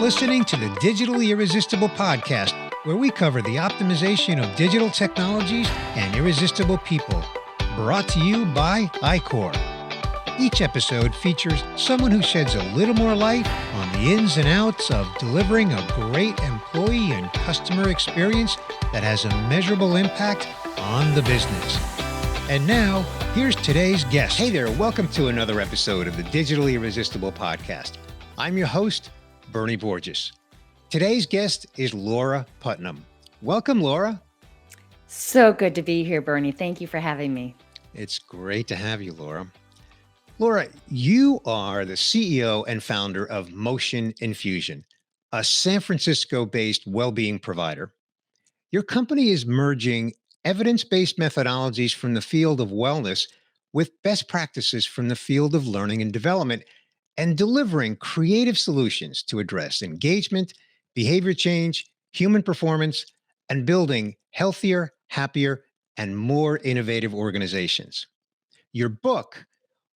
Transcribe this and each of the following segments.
listening to the Digitally Irresistible podcast, where we cover the optimization of digital technologies and irresistible people. Brought to you by iCore. Each episode features someone who sheds a little more light on the ins and outs of delivering a great employee and customer experience that has a measurable impact on the business. And now, here's today's guest. Hey there, welcome to another episode of the Digitally Irresistible podcast. I'm your host, Bernie Borges. Today's guest is Laura Putnam. Welcome, Laura. So good to be here, Bernie. Thank you for having me. It's great to have you, Laura. Laura, you are the CEO and founder of Motion Infusion, a San Francisco-based well-being provider. Your company is merging evidence-based methodologies from the field of wellness with best practices from the field of learning and development, and delivering creative solutions to address engagement, behavior change, human performance, and building healthier, happier, and more innovative organizations. Your book,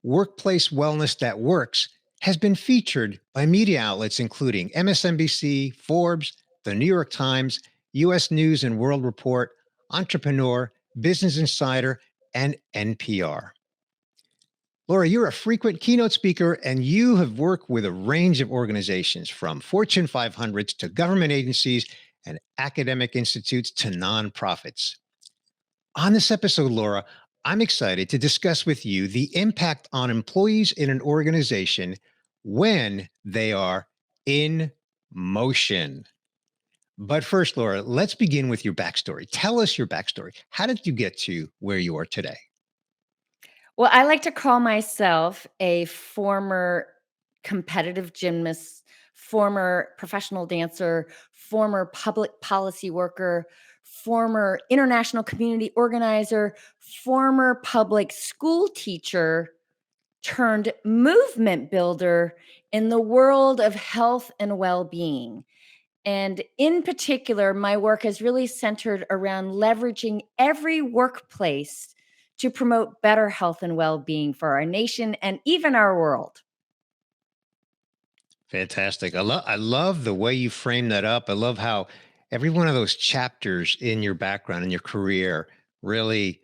Workplace Wellness That Works, has been featured by media outlets including MSNBC, Forbes, the New York Times, U.S. News and World Report, Entrepreneur, Business Insider, and NPR. Laura, you're a frequent keynote speaker, and you have worked with a range of organizations from Fortune 500s to government agencies and academic institutes to nonprofits. On this episode, Laura, I'm excited to discuss with you the impact on employees in an organization when they are in motion. But first, Laura, let's begin with your backstory. Tell us your backstory. How did you get to where you are today? Well, I like to call myself a former competitive gymnast, former professional dancer, former public policy worker, former international community organizer, former public school teacher turned movement builder in the world of health and well-being. And in particular, my work has really centered around leveraging every workplace to promote better health and well-being for our nation and even our world. Fantastic. I love the way you frame that up. I love how every one of those chapters in your background and your career really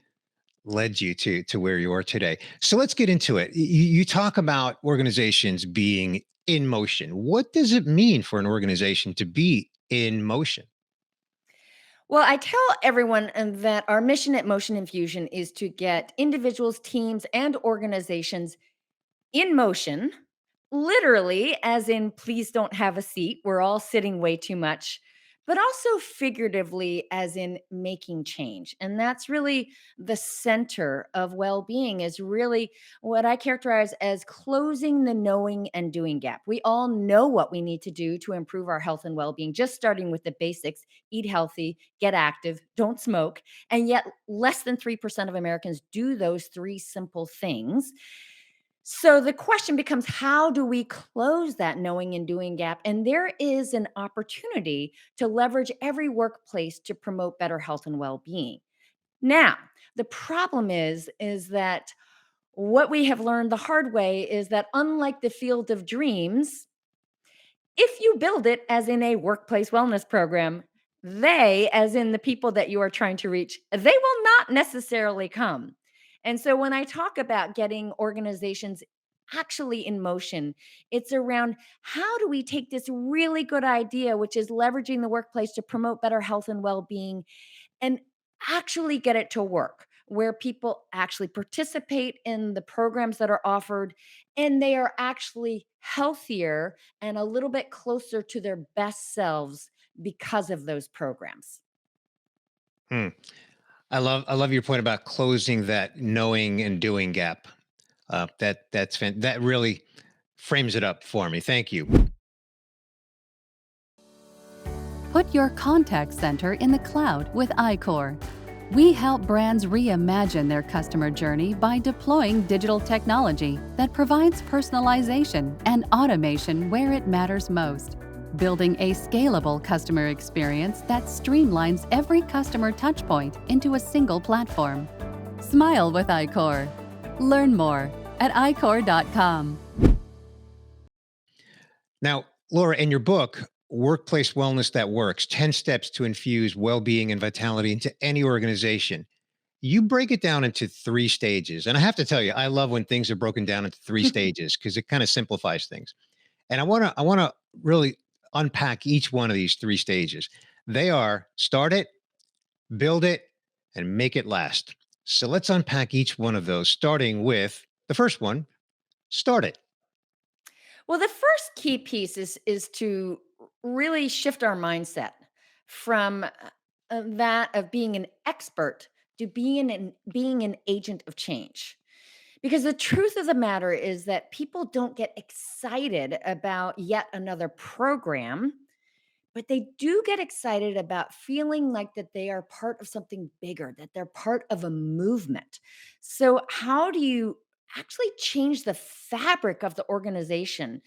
led you to where you are today. So let's get into it. You talk about organizations being in motion. What does it mean for an organization to be in motion? Well, I tell everyone that our mission at Motion Infusion is to get individuals, teams, and organizations in motion, literally, as in, please don't have a seat. We're all sitting way too much, but also figuratively, as in making change. And that's really the center of well-being, is really what I characterize as closing the knowing and doing gap. We all know what we need to do to improve our health and well-being, just starting with the basics: eat healthy, get active, don't smoke. And yet less than 3% of Americans do those three simple things. So the question becomes, how do we close that knowing and doing gap? And there is an opportunity to leverage every workplace to promote better health and well-being. Now, the problem is that what we have learned the hard way is that, unlike the field of dreams, if you build it as in a workplace wellness program, they, as in the people that you are trying to reach, they will not necessarily come. And so when I talk about getting organizations actually in motion, it's around, how do we take this really good idea, which is leveraging the workplace to promote better health and well-being, and actually get it to work, where people actually participate in the programs that are offered, and they are actually healthier and a little bit closer to their best selves because of those programs. Hmm. I love your point about closing that knowing and doing gap. That really frames it up for me. Thank you. Put your contact center in the cloud with iCore. We help brands reimagine their customer journey by deploying digital technology that provides personalization and automation where it matters most, building a scalable customer experience that streamlines every customer touchpoint into a single platform. Smile with iCore. Learn more at iCore.com. Now, Laura, in your book, workplace wellness that works, 10 steps to infuse well-being and vitality into any organization. You break it down into 3 stages. And I have to tell you, I love when things are broken down into 3 stages because it kind of simplifies things. And I want to really unpack each one of these 3 stages. They are start it, build it, and make it last. So let's unpack each one of those, starting with the first one, start it. Well, the first key piece is to really shift our mindset from that of being an expert to being an agent of change. Because the truth of the matter is that people don't get excited about yet another program, but they do get excited about feeling like that they are part of something bigger, that they're part of a movement. So how do you actually change the fabric of the organization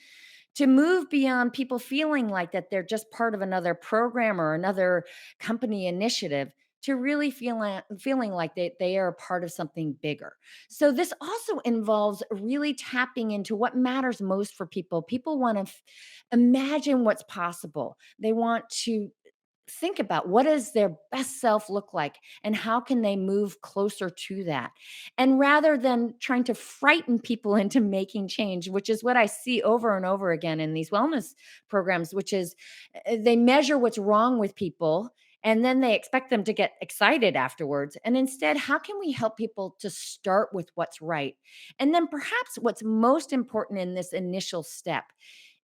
to move beyond people feeling like that they're just part of another program or another company initiative to really feeling like they are a part of something bigger. So this also involves really tapping into what matters most for people. People want to imagine what's possible. They want to think about what does their best self look like and how can they move closer to that, and rather than trying to frighten people into making change, which is what I see over and over again in these wellness programs, which is they measure what's wrong with people and then they expect them to get excited afterwards. And instead, how can we help people to start with what's right? And then perhaps what's most important in this initial step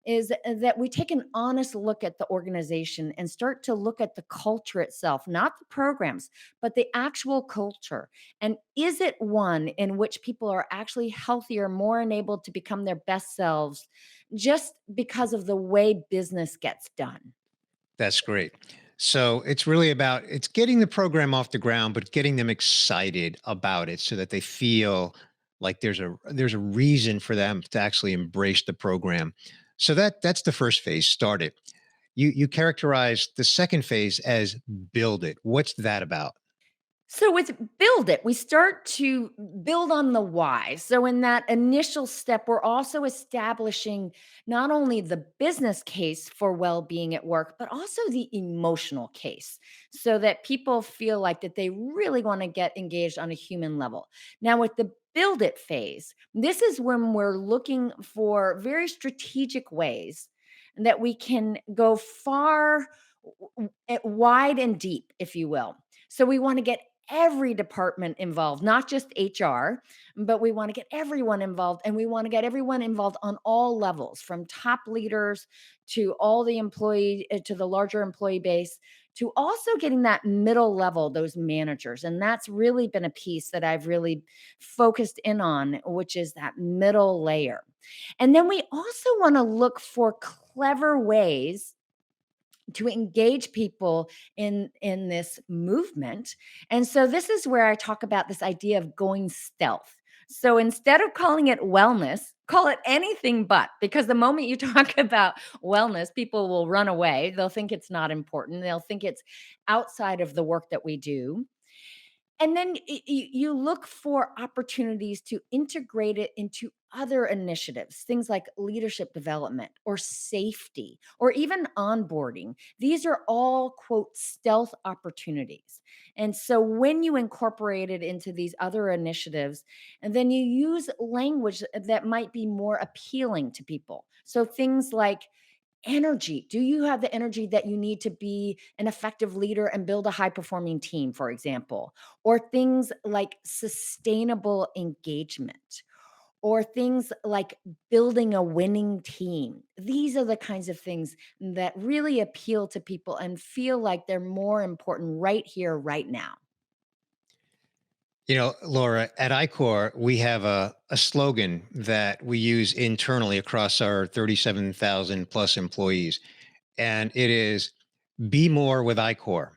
is that we take an honest look at the organization and start to look at the culture itself, not the programs, but the actual culture. And is it one in which people are actually healthier, more enabled to become their best selves just because of the way business gets done? That's great. So it's really about it's getting the program off the ground, but getting them excited about it so that they feel like there's a reason for them to actually embrace the program. So that's the first phase, start it. You characterize the second phase as build it. What's that about? So with build it, we start to build on the why. So in that initial step, we're also establishing not only the business case for well-being at work, but also the emotional case so that people feel like that they really want to get engaged on a human level. Now with the build it phase, this is when we're looking for very strategic ways that we can go far wide and deep, if you will. So we want to get every department involved, not just HR, but we want to get everyone involved and we want to get everyone involved on all levels from top leaders to all the employee to the larger employee base to also getting that middle level, those managers. And that's really been a piece that I've really focused in on, which is that middle layer. And then we also want to look for clever ways to engage people in this movement. And so this is where I talk about this idea of going stealth. So instead of calling it wellness, call it anything but, because the moment you talk about wellness, people will run away. They'll think it's not important. They'll think it's outside of the work that we do. And then you look for opportunities to integrate it into other initiatives, things like leadership development or safety or even onboarding. These are all, quote, stealth opportunities. And so when you incorporate it into these other initiatives, and then you use language that might be more appealing to people. So things like energy. Do you have the energy that you need to be an effective leader and build a high performing team, for example? Or things like sustainable engagement, or things like building a winning team. These are the kinds of things that really appeal to people and feel like they're more important right here, right now. You know, Laura, at ICOR, we have a slogan that we use internally across our 37,000 plus employees, and it is be more with ICOR.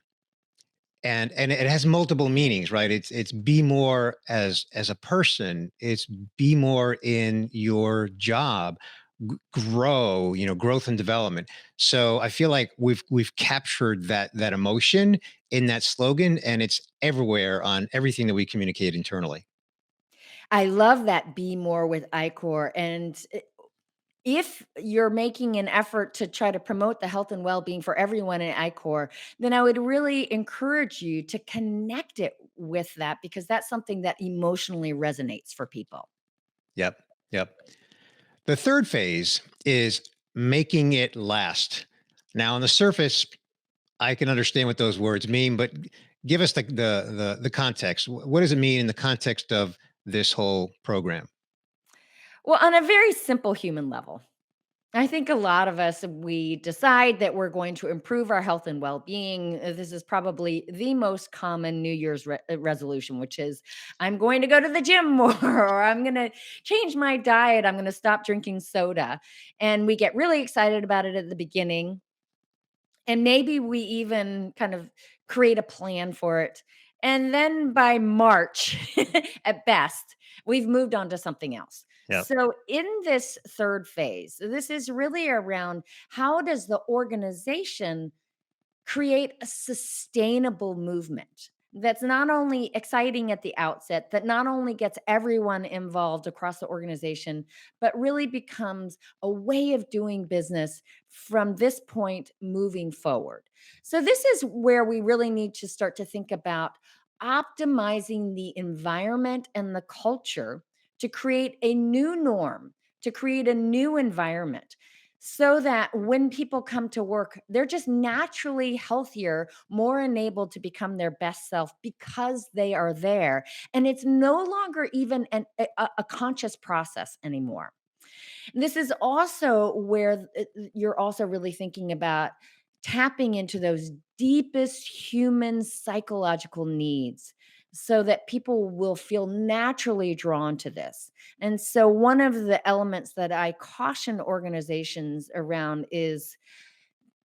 And it has multiple meanings, right? It's be more as a person, it's be more in your job, grow, growth and development. So I feel like we've captured that emotion in that slogan, and it's everywhere on everything that we communicate internally. I love that be more with ICOR. And if you're making an effort to try to promote the health and well-being for everyone in ICOR, then I would really encourage you to connect it with that, because that's something that emotionally resonates for people. Yep. Yep. The third phase is making it last. Now, on the surface, I can understand what those words mean, but give us the context. What does it mean in the context of this whole program? Well, on a very simple human level, I think a lot of us, we decide that we're going to improve our health and well-being. This is probably the most common New Year's resolution, which is I'm going to go to the gym more, or I'm going to change my diet. I'm going to stop drinking soda. And we get really excited about it at the beginning. And maybe we even kind of create a plan for it. And then by March, at best, we've moved on to something else. Yep. So, in this third phase, this is really around how does the organization create a sustainable movement that's not only exciting at the outset, that not only gets everyone involved across the organization, but really becomes a way of doing business from this point moving forward. So, this is where we really need to start to think about optimizing the environment and the culture to create a new norm, to create a new environment, so that when people come to work, they're just naturally healthier, more enabled to become their best self because they are there. And it's no longer even a conscious process anymore. This is also where you're also really thinking about tapping into those deepest human psychological needs so that people will feel naturally drawn to this. And so, one of the elements that I caution organizations around is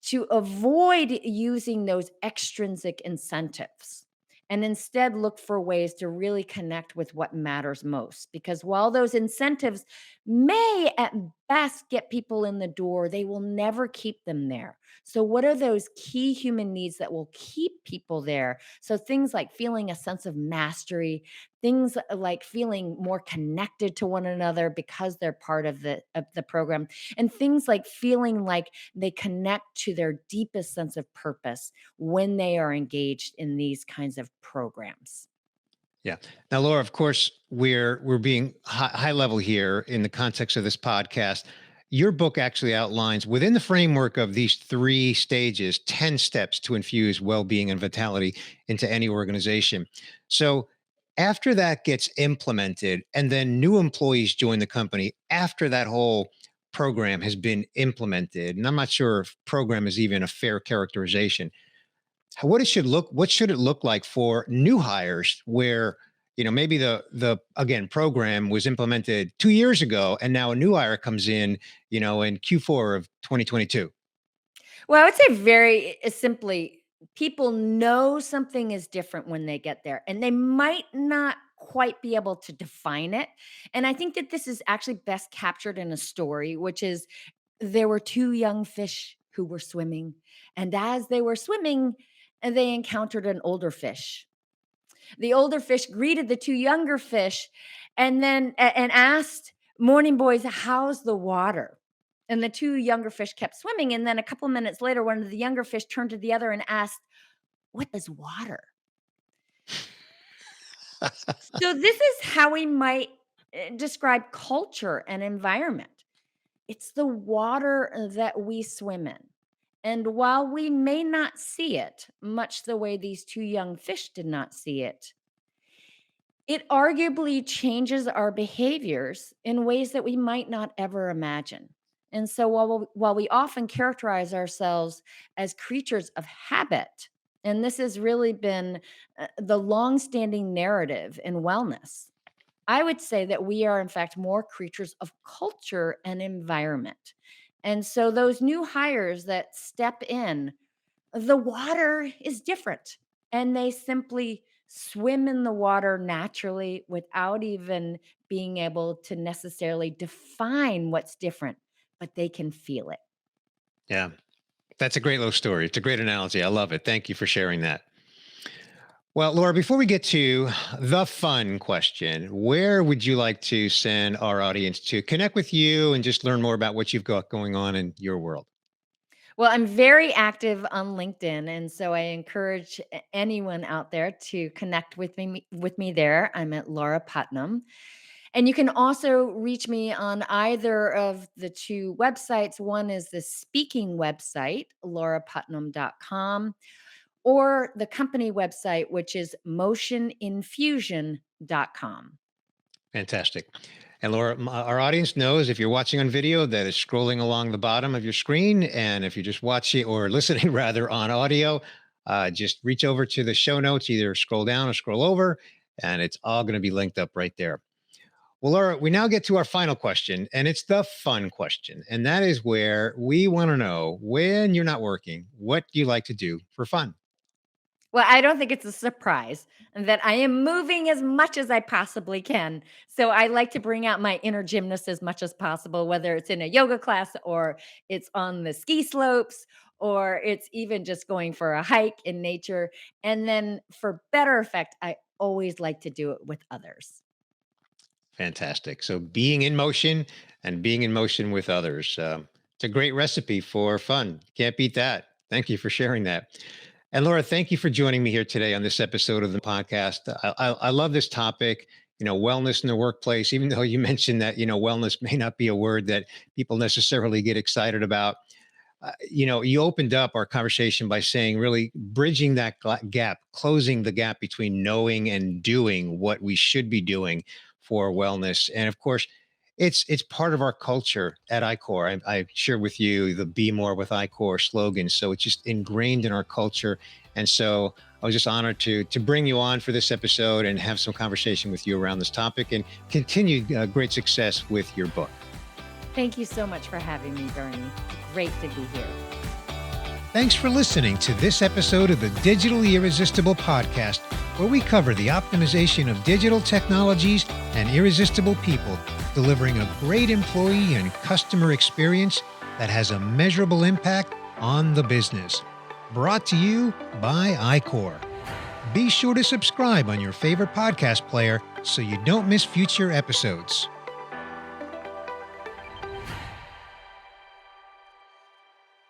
to avoid using those extrinsic incentives and instead look for ways to really connect with what matters most. Because while those incentives may at best get people in the door, they will never keep them there. So, what are those key human needs that will keep people there? So, things like feeling a sense of mastery, things like feeling more connected to one another because they're part of the program, and things like feeling like they connect to their deepest sense of purpose when they are engaged in these kinds of programs. Yeah. Now, Laura, of course, we're being high level here in the context of this podcast. Your book actually outlines within the framework of these three stages, 10 steps to infuse well-being and vitality into any organization. So after that gets implemented and then new employees join the company after that whole program has been implemented, and I'm not sure if program is even a fair characterization, what should it look like for new hires where maybe the again program was implemented 2 years ago and now a new hire comes in Q4 of 2022. Well, I would say very simply, people know something is different when they get there, and they might not quite be able to define it. And I think that this is actually best captured in a story, which is there were two young fish who were swimming, and as they were swimming, they encountered an older fish. The older fish greeted the two younger fish and then and asked, "Morning, boys, how's the water?" And the two younger fish kept swimming. And then a couple minutes later, one of the younger fish turned to the other and asked, "What is water?" So, this is how we might describe culture and environment. It's the water that we swim in. And while we may not see it, much the way these two young fish did not see it, it arguably changes our behaviors in ways that we might not ever imagine. And so while we often characterize ourselves as creatures of habit, and this has really been the longstanding narrative in wellness, I would say that we are, in fact, more creatures of culture and environment. And so those new hires that step in, the water is different, and they simply swim in the water naturally without even being able to necessarily define what's different, but they can feel it. Yeah, that's a great little story. It's a great analogy. I love it. Thank you for sharing that. Well, Laura, before we get to the fun question, where would you like to send our audience to connect with you and just learn more about what you've got going on in your world? Well, I'm very active on LinkedIn, and so I encourage anyone out there to connect with me there. I'm at Laura Putnam. And you can also reach me on either of the two websites. One is the speaking website, lauraputnam.com, or the company website, which is motioninfusion.com. Fantastic. And Laura, our audience knows if you're watching on video that it's scrolling along the bottom of your screen. And if you're just watching or listening rather on audio, just reach over to the show notes, either scroll down or scroll over, and it's all going to be linked up right there. Well, Laura, we now get to our final question, and it's the fun question. And that is where we want to know, when you're not working, what do you like to do for fun? Well, I don't think it's a surprise that I am moving as much as I possibly can. So I like to bring out my inner gymnast as much as possible, whether it's in a yoga class or it's on the ski slopes or it's even just going for a hike in nature. And then for better effect, I always like to do it with others. Fantastic. So being in motion and being in motion with others. It's a great recipe for fun. Can't beat that. Thank you for sharing that. And Laura, thank you for joining me here today on this episode of the podcast. I love this topic, wellness in the workplace, even though you mentioned that, wellness may not be a word that people necessarily get excited about. You opened up our conversation by saying really bridging that gap, closing the gap between knowing and doing what we should be doing for wellness. And of course, it's part of our culture at iCore. I shared with you the "Be More with iCore" slogan, so it's just ingrained in our culture. And so I was just honored to bring you on for this episode and have some conversation with you around this topic and continue great success with your book. Thank you so much for having me, Bernie. Great to be here. Thanks for listening to this episode of the Digitally Irresistible podcast, where we cover the optimization of digital technologies and irresistible people, delivering a great employee and customer experience that has a measurable impact on the business. Brought to you by iCore. Be sure to subscribe on your favorite podcast player so you don't miss future episodes.